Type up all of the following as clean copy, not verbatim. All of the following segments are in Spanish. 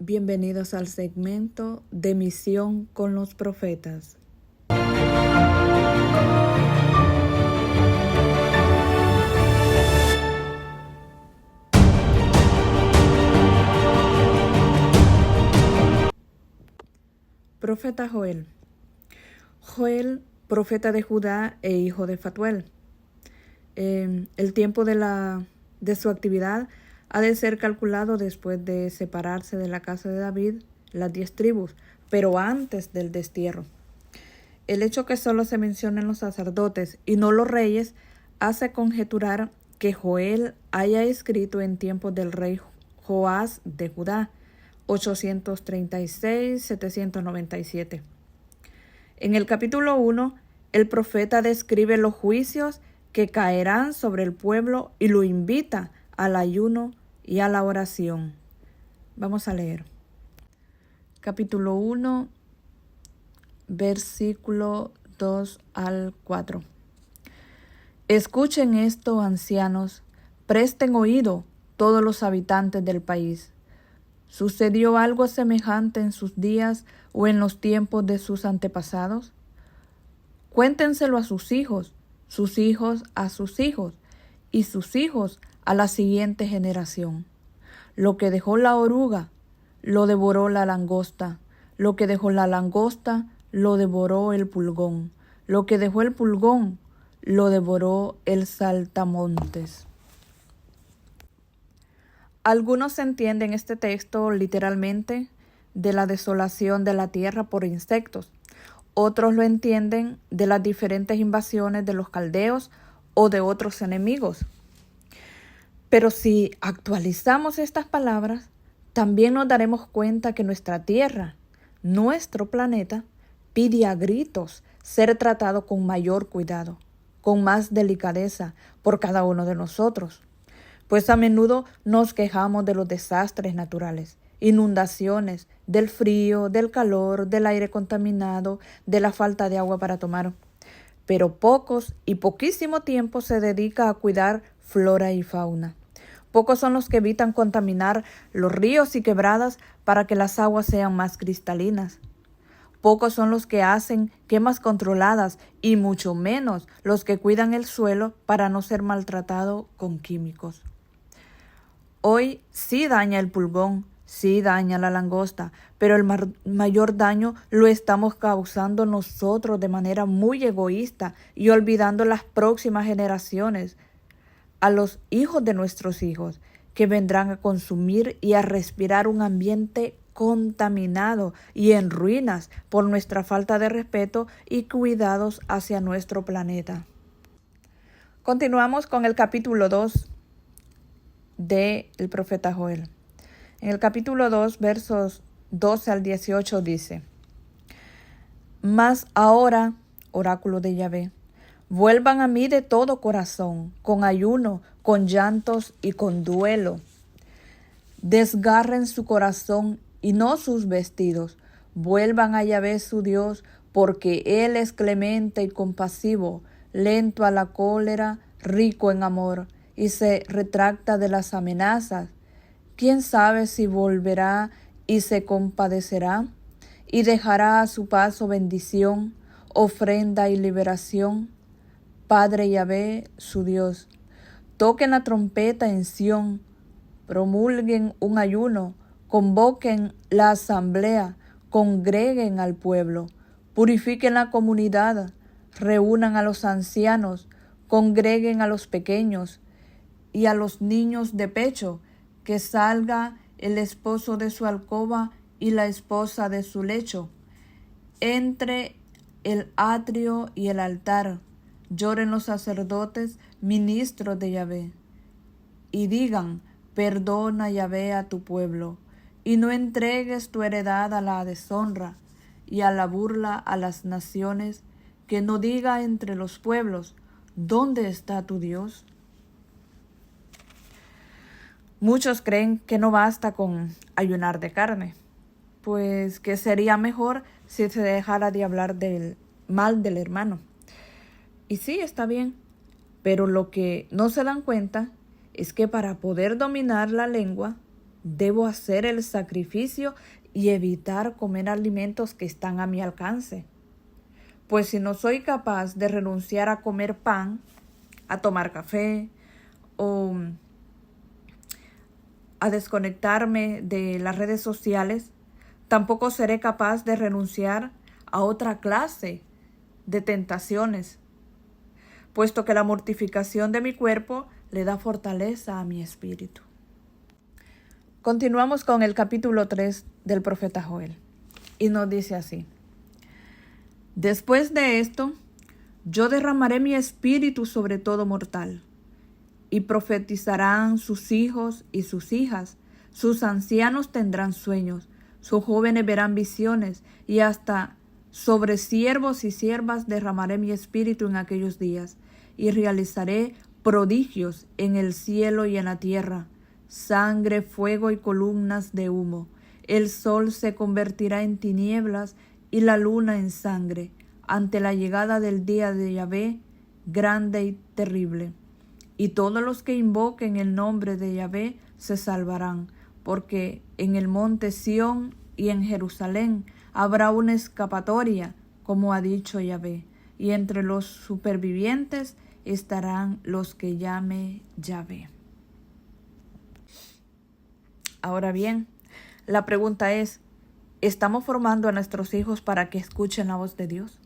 Bienvenidos al segmento de Misión con los Profetas. Profeta Joel. Joel, profeta de Judá e hijo de Fatuel. El tiempo de su actividad ha de ser calculado después de separarse de la casa de David, las 10 tribus, pero antes del destierro. El hecho que solo se mencionen los sacerdotes y no los reyes hace conjeturar que Joel haya escrito en tiempos del rey Joás de Judá, 836-797. En el capítulo 1, el profeta describe los juicios que caerán sobre el pueblo y lo invita al ayuno y a la oración. Vamos a leer. Capítulo 1, versículo 2 al 4. Escuchen esto, ancianos, presten oído todos los habitantes del país. ¿Sucedió algo semejante en sus días o en los tiempos de sus antepasados? Cuéntenselo a sus hijos a sus hijos, y sus hijos a la siguiente generación. Lo que dejó la oruga, lo devoró la langosta. Lo que dejó la langosta, lo devoró el pulgón. Lo que dejó el pulgón, lo devoró el saltamontes. Algunos entienden este texto literalmente de la desolación de la tierra por insectos. Otros lo entienden de las diferentes invasiones de los caldeos o de otros enemigos. Pero si actualizamos estas palabras, también nos daremos cuenta que nuestra tierra, nuestro planeta, pide a gritos ser tratado con mayor cuidado, con más delicadeza por cada uno de nosotros. Pues a menudo nos quejamos de los desastres naturales, inundaciones, del frío, del calor, del aire contaminado, de la falta de agua para tomar. Pero pocos y poquísimo tiempo se dedica a cuidar flora y fauna. Pocos son los que evitan contaminar los ríos y quebradas para que las aguas sean más cristalinas. Pocos son los que hacen quemas controladas y mucho menos los que cuidan el suelo para no ser maltratado con químicos. Hoy sí daña el pulgón, sí daña la langosta, pero el mayor daño lo estamos causando nosotros de manera muy egoísta y olvidando las próximas generaciones, a los hijos de nuestros hijos, que vendrán a consumir y a respirar un ambiente contaminado y en ruinas por nuestra falta de respeto y cuidados hacia nuestro planeta. Continuamos con el capítulo 2 del profeta Joel. En el capítulo 2, versos 12 al 18 dice: Mas ahora, oráculo de Yahvé, vuelvan a mí de todo corazón, con ayuno, con llantos y con duelo. Desgarren su corazón y no sus vestidos. Vuelvan a Yahvé su Dios, porque Él es clemente y compasivo, lento a la cólera, rico en amor, y se retracta de las amenazas. ¿Quién sabe si volverá y se compadecerá? Y dejará a su paso bendición, ofrenda y liberación. Padre Yahvé, su Dios, toquen la trompeta en Sión, promulguen un ayuno, convoquen la asamblea, congreguen al pueblo, purifiquen la comunidad, reúnan a los ancianos, congreguen a los pequeños y a los niños de pecho, que salga el esposo de su alcoba y la esposa de su lecho. Entre el atrio y el altar, lloren los sacerdotes, ministros de Yahvé, y digan: perdona, Yahvé, a tu pueblo, y no entregues tu heredad a la deshonra y a la burla a las naciones, que no diga entre los pueblos: ¿dónde está tu Dios? Muchos creen que no basta con ayunar de carne, pues que sería mejor si se dejara de hablar del mal del hermano. Y sí, está bien, pero lo que no se dan cuenta es que para poder dominar la lengua debo hacer el sacrificio y evitar comer alimentos que están a mi alcance. Pues si no soy capaz de renunciar a comer pan, a tomar café o a desconectarme de las redes sociales, tampoco seré capaz de renunciar a otra clase de tentaciones, puesto que la mortificación de mi cuerpo le da fortaleza a mi espíritu. Continuamos con el capítulo 3 del profeta Joel, y nos dice así: Después de esto, yo derramaré mi espíritu sobre todo mortal, y profetizarán sus hijos y sus hijas, sus ancianos tendrán sueños, sus jóvenes verán visiones, y hasta sobre siervos y siervas derramaré mi espíritu en aquellos días, y realizaré prodigios en el cielo y en la tierra, sangre, fuego y columnas de humo. El sol se convertirá en tinieblas y la luna en sangre, ante la llegada del día de Yahvé, grande y terrible. Y todos los que invoquen el nombre de Yahvé se salvarán, porque en el monte Sión y en Jerusalén habrá una escapatoria, como ha dicho Yahvé, y entre los supervivientes estarán los que llame Yahvé. Ahora bien, la pregunta es, ¿estamos formando a nuestros hijos para que escuchen la voz de Dios?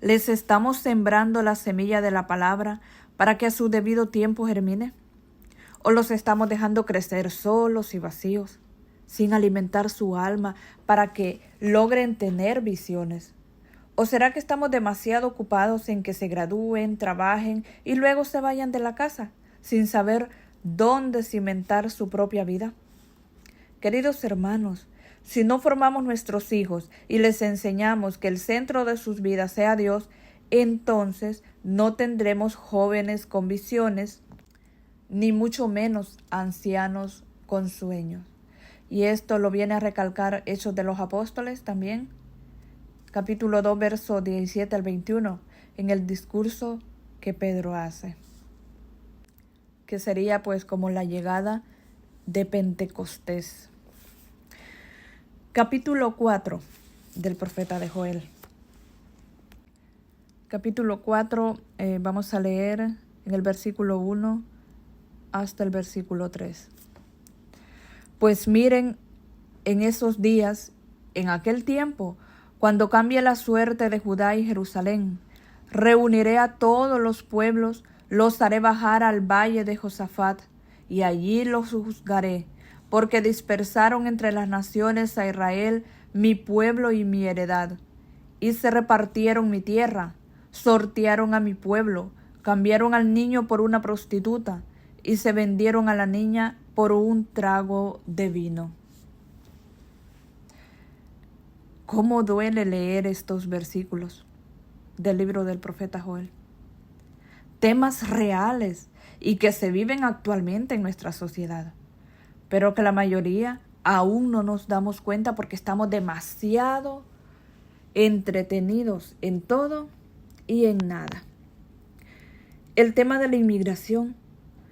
¿Les estamos sembrando la semilla de la palabra para que a su debido tiempo germine? ¿O los estamos dejando crecer solos y vacíos, sin alimentar su alma para que logren tener visiones? ¿O será que estamos demasiado ocupados en que se gradúen, trabajen y luego se vayan de la casa, sin saber dónde cimentar su propia vida? Queridos hermanos, si no formamos nuestros hijos y les enseñamos que el centro de sus vidas sea Dios, entonces no tendremos jóvenes con visiones, ni mucho menos ancianos con sueños. Y esto lo viene a recalcar Hechos de los Apóstoles también, capítulo 2, verso 17 al 21, en el discurso que Pedro hace, que sería pues como la llegada de Pentecostés. Capítulo 4 del profeta de Joel. Capítulo 4, vamos a leer en el versículo 1 hasta el versículo 3. Pues miren, en esos días, en aquel tiempo, cuando cambie la suerte de Judá y Jerusalén, reuniré a todos los pueblos, los haré bajar al valle de Josafat, y allí los juzgaré, porque dispersaron entre las naciones a Israel, mi pueblo y mi heredad, y se repartieron mi tierra, sortearon a mi pueblo, cambiaron al niño por una prostituta, y se vendieron a la niña por un trago de vino. ¿Cómo duele leer estos versículos del libro del profeta Joel? Temas reales y que se viven actualmente en nuestra sociedad, pero que la mayoría aún no nos damos cuenta porque estamos demasiado entretenidos en todo y en nada. El tema de la inmigración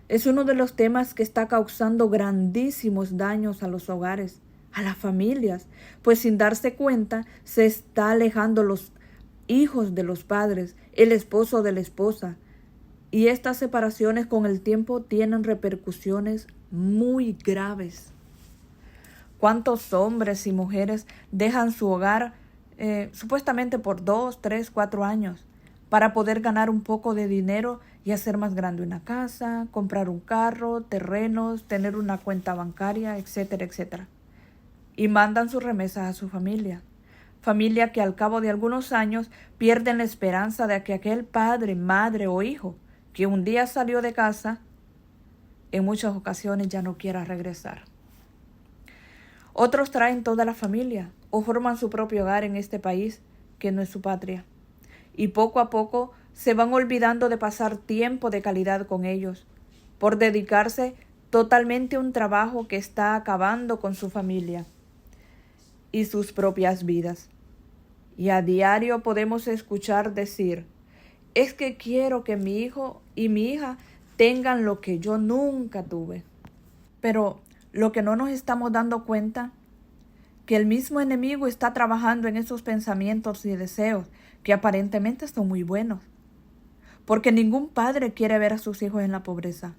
es uno de los temas que está causando grandísimos daños a los hogares, a las familias, pues sin darse cuenta se está alejando los hijos de los padres, el esposo de la esposa, y estas separaciones con el tiempo tienen repercusiones muy graves. ¿Cuántos hombres y mujeres dejan su hogar supuestamente por 2, 3, 4 años para poder ganar un poco de dinero y hacer más grande una casa, comprar un carro, terrenos, tener una cuenta bancaria, etcétera, etcétera? Y mandan sus remesas a su familia. Familia que al cabo de algunos años pierden la esperanza de que aquel padre, madre o hijo que un día salió de casa, en muchas ocasiones ya no quiera regresar. Otros traen toda la familia o forman su propio hogar en este país que no es su patria. Y poco a poco se van olvidando de pasar tiempo de calidad con ellos, por dedicarse totalmente a un trabajo que está acabando con su familia y sus propias vidas. Y a diario podemos escuchar decir, es que quiero que mi hijo y mi hija tengan lo que yo nunca tuve. Pero lo que no nos estamos dando cuenta, que el mismo enemigo está trabajando en esos pensamientos y deseos que aparentemente son muy buenos. Porque ningún padre quiere ver a sus hijos en la pobreza.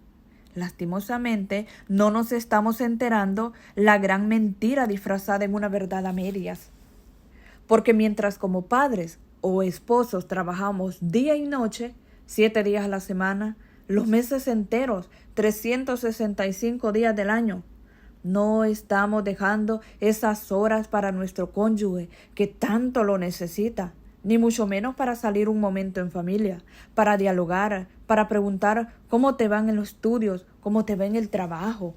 Lastimosamente, no nos estamos enterando la gran mentira disfrazada en una verdad a medias. Porque mientras como padres o esposos trabajamos día y noche, 7 días a la semana, los meses enteros, 365 días del año, no estamos dejando esas horas para nuestro cónyuge que tanto lo necesita, ni mucho menos para salir un momento en familia, para dialogar, para preguntar cómo te van en los estudios, cómo te va en el trabajo.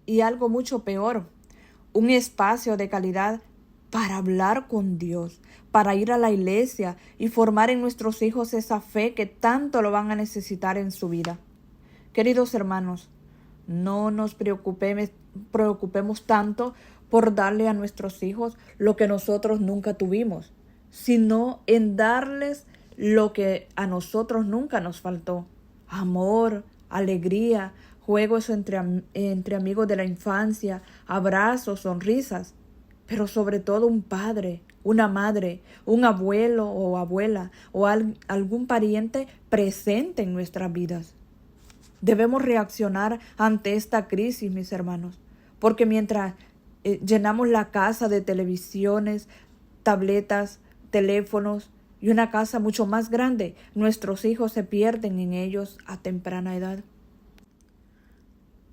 Y algo mucho peor, un espacio de calidad para hablar con Dios, para ir a la iglesia y formar en nuestros hijos esa fe que tanto lo van a necesitar en su vida. Queridos hermanos, no nos preocupemos tanto por darle a nuestros hijos lo que nosotros nunca tuvimos, sino en darles lo que a nosotros nunca nos faltó: amor, alegría, juegos entre amigos de la infancia, abrazos, sonrisas, pero sobre todo un padre, una madre, un abuelo o abuela o algún pariente presente en nuestras vidas. Debemos reaccionar ante esta crisis, mis hermanos, porque mientras llenamos la casa de televisiones, tabletas, teléfonos y una casa mucho más grande, nuestros hijos se pierden en ellos a temprana edad.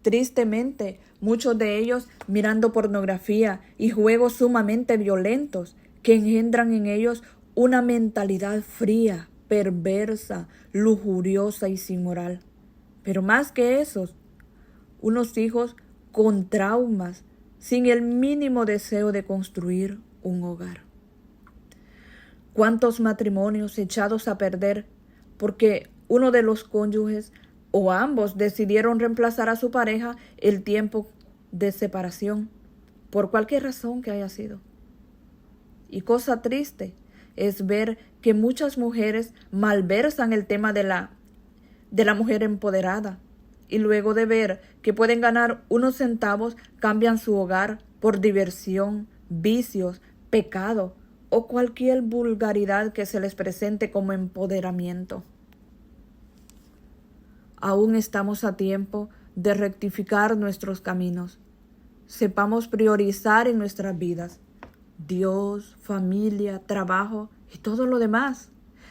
Tristemente, muchos de ellos mirando pornografía y juegos sumamente violentos que engendran en ellos una mentalidad fría, perversa, lujuriosa y sin moral. Pero más que esos, unos hijos con traumas, sin el mínimo deseo de construir un hogar. ¿Cuántos matrimonios echados a perder porque uno de los cónyuges o ambos decidieron reemplazar a su pareja el tiempo de separación, por cualquier razón que haya sido? Y cosa triste es ver que muchas mujeres malversan el tema de la mujer empoderada, y luego de ver que pueden ganar unos centavos, cambian su hogar por diversión, vicios, pecado o cualquier vulgaridad que se les presente como empoderamiento. Aún estamos a tiempo de rectificar nuestros caminos. Sepamos priorizar en nuestras vidas Dios, familia, trabajo y todo lo demás.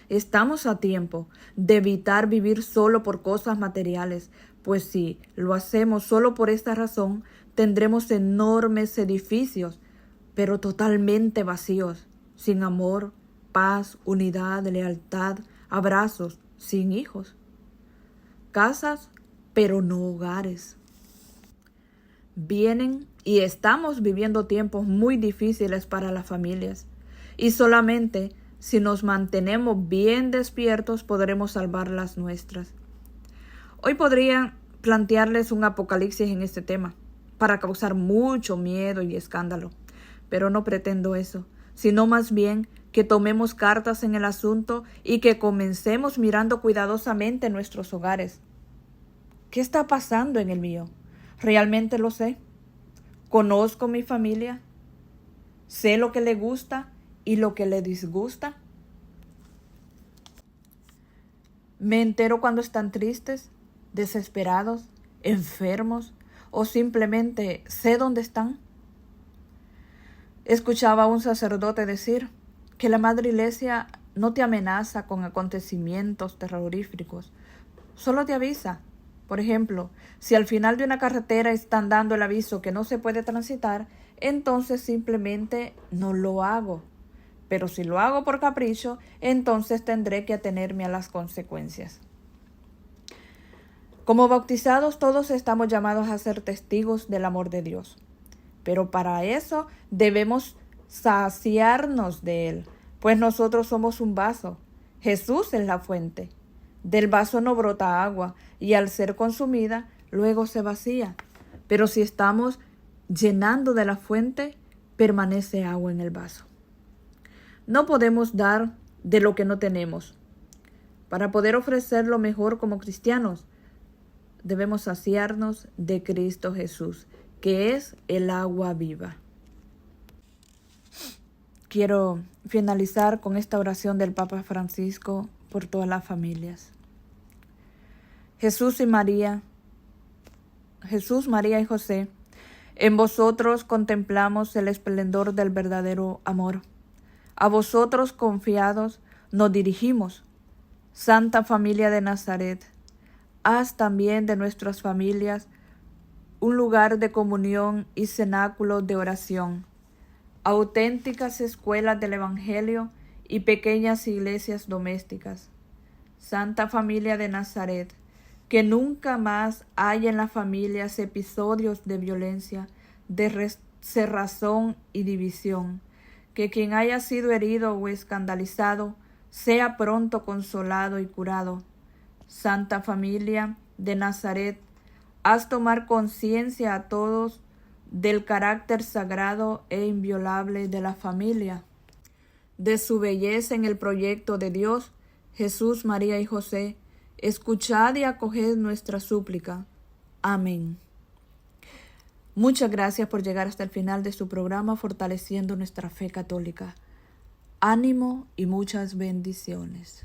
Estamos a tiempo de evitar vivir solo por cosas materiales, pues si lo hacemos solo por esta razón, tendremos enormes edificios, pero totalmente vacíos, sin amor, paz, unidad, lealtad, abrazos, sin hijos. Casas, pero no hogares. Vienen y estamos viviendo tiempos muy difíciles para las familias, y solamente si nos mantenemos bien despiertos podremos salvar las nuestras. Hoy podría plantearles un apocalipsis en este tema, para causar mucho miedo y escándalo, pero no pretendo eso, sino más bien que tomemos cartas en el asunto y que comencemos mirando cuidadosamente nuestros hogares. ¿Qué está pasando en el mío? ¿Realmente lo sé? ¿Conozco mi familia? ¿Sé lo que le gusta y lo que le disgusta? ¿Me entero cuando están tristes, desesperados, enfermos o simplemente sé dónde están? Escuchaba a un sacerdote decir que la Madre Iglesia no te amenaza con acontecimientos terroríficos, solo te avisa. Por ejemplo, si al final de una carretera están dando el aviso que no se puede transitar, entonces simplemente no lo hago. Pero si lo hago por capricho, entonces tendré que atenerme a las consecuencias. Como bautizados, todos estamos llamados a ser testigos del amor de Dios. Pero para eso debemos saciarnos de Él, pues nosotros somos un vaso. Jesús es la fuente. Del vaso no brota agua, y al ser consumida, luego se vacía. Pero si estamos llenando de la fuente, permanece agua en el vaso. No podemos dar de lo que no tenemos. Para poder ofrecer lo mejor como cristianos, debemos saciarnos de Cristo Jesús, que es el agua viva. Quiero finalizar con esta oración del Papa Francisco por todas las familias. Jesús, María y José, en vosotros contemplamos el esplendor del verdadero amor. A vosotros confiados nos dirigimos. Santa Familia de Nazaret, haz también de nuestras familias un lugar de comunión y cenáculo de oración, auténticas escuelas del Evangelio y pequeñas iglesias domésticas. Santa Familia de Nazaret, que nunca más haya en las familias episodios de violencia, de cerrazón y división, que quien haya sido herido o escandalizado sea pronto consolado y curado. Santa Familia de Nazaret, haz tomar conciencia a todos del carácter sagrado e inviolable de la familia, de su belleza en el proyecto de Dios. Jesús, María y José, escuchad y acoged nuestra súplica. Amén. Muchas gracias por llegar hasta el final de su programa Fortaleciendo nuestra Fe Católica. Ánimo y muchas bendiciones.